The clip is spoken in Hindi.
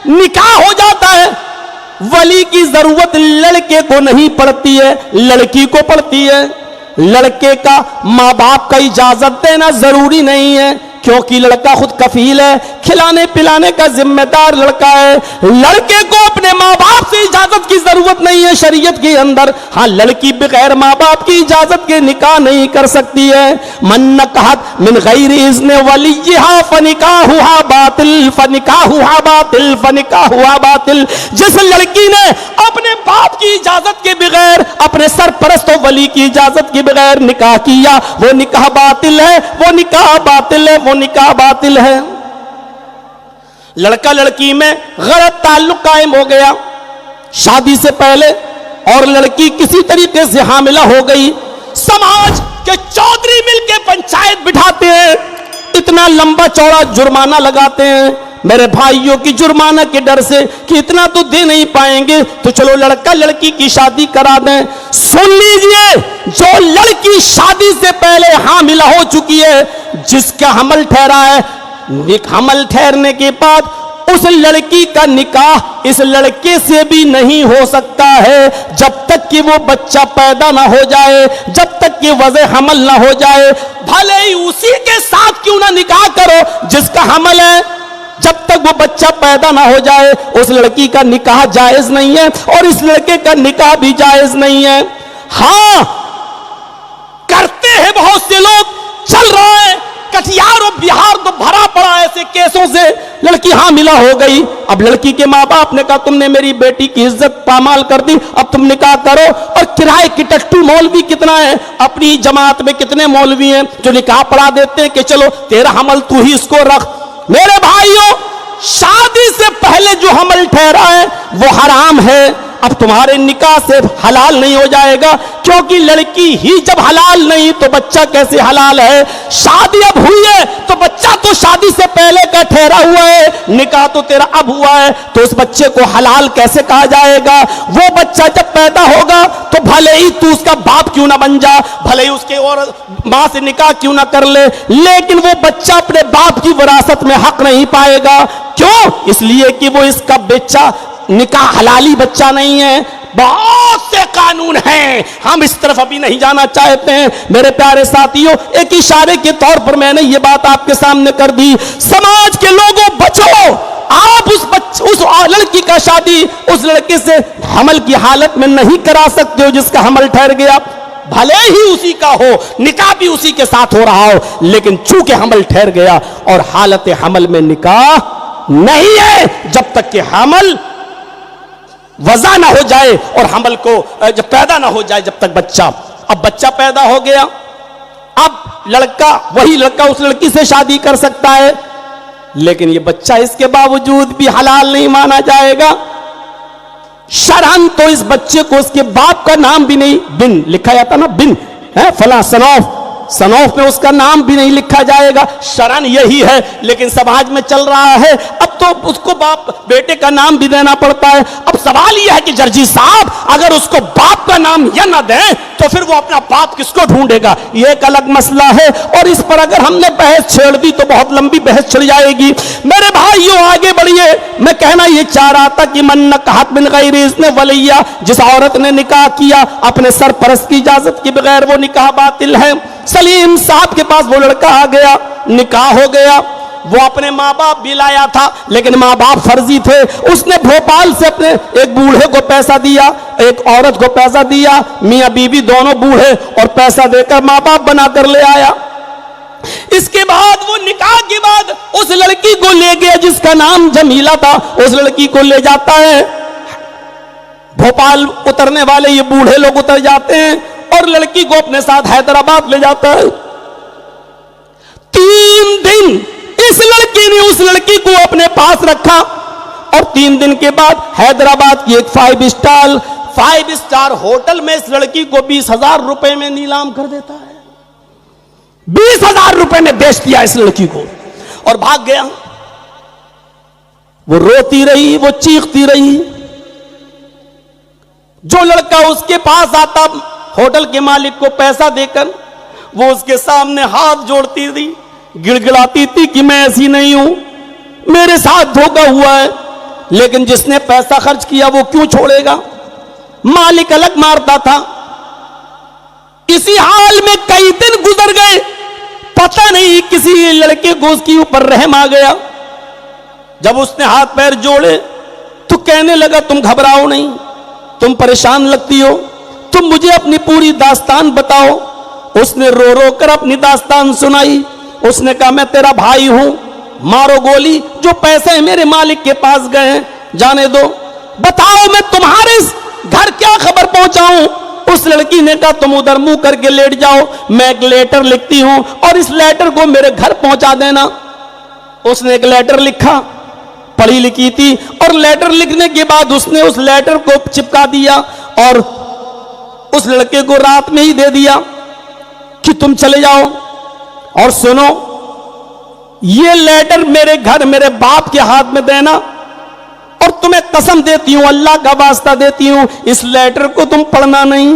निकाह हो जाता है, वली की जरूरत लड़के को नहीं पड़ती है, लड़की को पड़ती है। लड़के का माँ बाप का इजाजत देना जरूरी नहीं है, क्योंकि लड़का खुद कफील है, खिलाने पिलाने का जिम्मेदार लड़का है। लड़के को अपने माँ बाप से इजाजत की जरूरत नहीं है शरीयत के अंदर। हाँ, लड़की बगैर माँ बाप की इजाजत के निकाह नहीं कर सकती है। मन नकाहत मिन गैरि इज़्नि वलिय्यहा फनिकाहुहा बातिल फनिकाहुहा बातिल फनिकाहुहा बातिल। जिस लड़की ने अपने बाप की इजाजत के बगैर, अपने सरपरस्त वली की इजाजत के बगैर निकाह किया, वो निकाह बातिल है, वो निकाह बातिल है, वो निकाह बातिल है। लड़का लड़की में गलत ताल्लुक कायम हो गया शादी से पहले, और लड़की किसी तरीके से हामिला हो गई। समाज के चौधरी मिलके पंचायत बिठाते हैं, इतना लंबा चौड़ा जुर्माना लगाते हैं मेरे भाइयों की, जुर्माना के डर से कि इतना तो दे नहीं पाएंगे, तो चलो लड़का लड़की की शादी करा दें। सुन लीजिए, जो लड़की शादी से पहले हामिला हो चुकी है, जिसका हमल ठहरा है, हमल ठहरने के बाद उस लड़की का निकाह इस लड़के से भी नहीं हो सकता है जब तक कि वो बच्चा पैदा ना हो जाए, जब तक कि वजह हमल ना हो जाए। भले ही उसी के साथ क्यों ना निकाह करो जिसका हमल है, जब तक वो बच्चा पैदा ना हो जाए उस लड़की का निकाह जायज नहीं है, और इस लड़के का निकाह भी जायज नहीं है। हाँ, करते हैं बहुत से लोग, चल रहा है कटिहार और बिहार तो भरा पड़ा ऐसे केसों से। लड़की हामिला हो गई, अब लड़की के माँ बाप ने कहा तुमने मेरी बेटी की इज्जत पामाल कर दी, अब तुम निकाह करो। और किराए की टट्टू मौलवी कितना है, अपनी जमात में कितने मौलवी हैं जो निकाह पढ़ा देते हैं कि चलो तेरा हमल तू ही इसको रख। मेरे भाइयों, शादी से पहले जो हमल ठहरा है वो हराम है, अब तुम्हारे निकाह से हलाल नहीं हो जाएगा, क्योंकि लड़की ही जब हलाल नहीं तो बच्चा कैसे हलाल है। शादी अब हुई है तो बच्चा तो शादी से पहले का ठहरा हुआ है, निकाह तो तेरा अब हुआ है, तो उस बच्चे को हलाल कैसे कहा जाएगा। वो बच्चा जब पैदा होगा तो भले ही तू उसका बाप क्यों ना बन जा, भले ही उसके और मां से निकाह क्यों ना कर ले, लेकिन वो बच्चा अपने बाप की विरासत में हक नहीं पाएगा। क्यों? इसलिए कि वो इसका बच्चा निकाह हलाली बच्चा नहीं है। बहुत से कानून हैं, हम इस तरफ अभी नहीं जाना चाहते हैं। मेरे प्यारे साथियों, एक इशारे के तौर पर मैंने ये बात आपके सामने कर दी। समाज के लोगों, बचो, आप उस लड़की का शादी उस लड़के से हमल की हालत में नहीं करा सकते हो जिसका हमल ठहर गया। भले ही उसी का हो, निकाह भी उसी के साथ हो रहा हो, लेकिन चूंकि हमल ठहर गया और हालत हमल में निकाह नहीं है, जब तक कि हमल वज़ा ना हो जाए और हमल को जब पैदा ना हो जाए, जब तक बच्चा, अब बच्चा पैदा हो गया, अब लड़का, वही लड़का उस लड़की से शादी कर सकता है, लेकिन ये बच्चा इसके बावजूद भी हलाल नहीं माना जाएगा। शरअन तो इस बच्चे को उसके बाप का नाम भी नहीं, बिन लिखा जाता ना, बिन है फला सनौफ, सनौफ में उसका नाम भी नहीं लिखा जाएगा। शरअन यही है, लेकिन समाज में चल रहा है अब तो उसको बाप बेटे का नाम भी देना पड़ता है। अब सवाल यह है कि जर्जी साहब, अगर उसको बाप का नाम यह ना दें तो फिर वो अपना बाप किसको ढूंढेगा, ये एक अलग मसला है, और इस पर अगर हमने बहस छेड़ दी तो बहुत लंबी बहस चल जाएगी। मेरे भाइयों, आगे बढ़िए। मैं कहना ये चाह रहा था कि मन नकाहत मिन गैरि इज़्नि वलिय्या, जिस औरत ने निकाह किया अपने सरपरस्त की इजाजत के बगैर, वो निकाह बातिल है। सलीम साहब के पास वो लड़का आ गया, निकाह हो गया, वो अपने माँ बाप भी लाया था, लेकिन माँ बाप फर्जी थे। उसने भोपाल से अपने एक बूढ़े को पैसा दिया, एक औरत को पैसा दिया, मियाँ बीवी दोनों बूढ़े, और पैसा देकर माँ बाप बनाकर ले आया। इसके बाद वो निकाह के बाद उस लड़की को ले गया जिसका नाम जमीला था, उस लड़की को ले जाता है। भोपाल उतरने वाले ये बूढ़े लोग उतर जाते हैं और लड़की को अपने साथ हैदराबाद ले जाता है। 3 दिन इस लड़की ने उस लड़की को अपने पास रखा, और 3 दिन के बाद हैदराबाद की एक 5 स्टार होटल में इस लड़की को 20,000 रुपए में नीलाम कर देता है। 20,000 रुपए में बेच दिया इस लड़की को और भाग गया। वो रोती रही, वो चीखती रही। जो लड़का उसके पास आता होटल के मालिक को पैसा देकर, वो उसके सामने हाथ जोड़ती थी, गिड़गिड़ाती थी कि मैं ऐसी नहीं हूं, मेरे साथ धोखा हुआ है। लेकिन जिसने पैसा खर्च किया वो क्यों छोड़ेगा? मालिक अलग मारता था। इसी हाल में कई दिन गुजर गए, पता नहीं किसी लड़के को उसके ऊपर रहम आ गया। जब उसने हाथ पैर जोड़े तो कहने लगा, तुम घबराओ नहीं, तुम परेशान लगती हो, तुम मुझे अपनी पूरी दास्तान बताओ। उसने रो रो कर अपनी दास्तान सुनाई। उसने कहा, मैं तेरा भाई हूं, मारो गोली, जो पैसे मेरे मालिक के पास गए हैं जाने दो, बताओ मैं तुम्हारे घर क्या खबर पहुंचाऊं। उस लड़की ने कहा, तुम उधर मुंह करके लेट जाओ, मैं एक लेटर लिखती हूं और इस लेटर को मेरे घर पहुंचा देना। उसने एक लेटर लिखा, पढ़ी लिखी थी, और लेटर लिखने के बाद उसने उस लेटर को चिपका दिया और उस लड़के को रात में ही दे दिया कि तुम चले जाओ और सुनो, ये लेटर मेरे घर मेरे बाप के हाथ में देना, और तुम्हें कसम देती हूं, अल्लाह का वास्ता देती हूं, इस लेटर को तुम पढ़ना नहीं।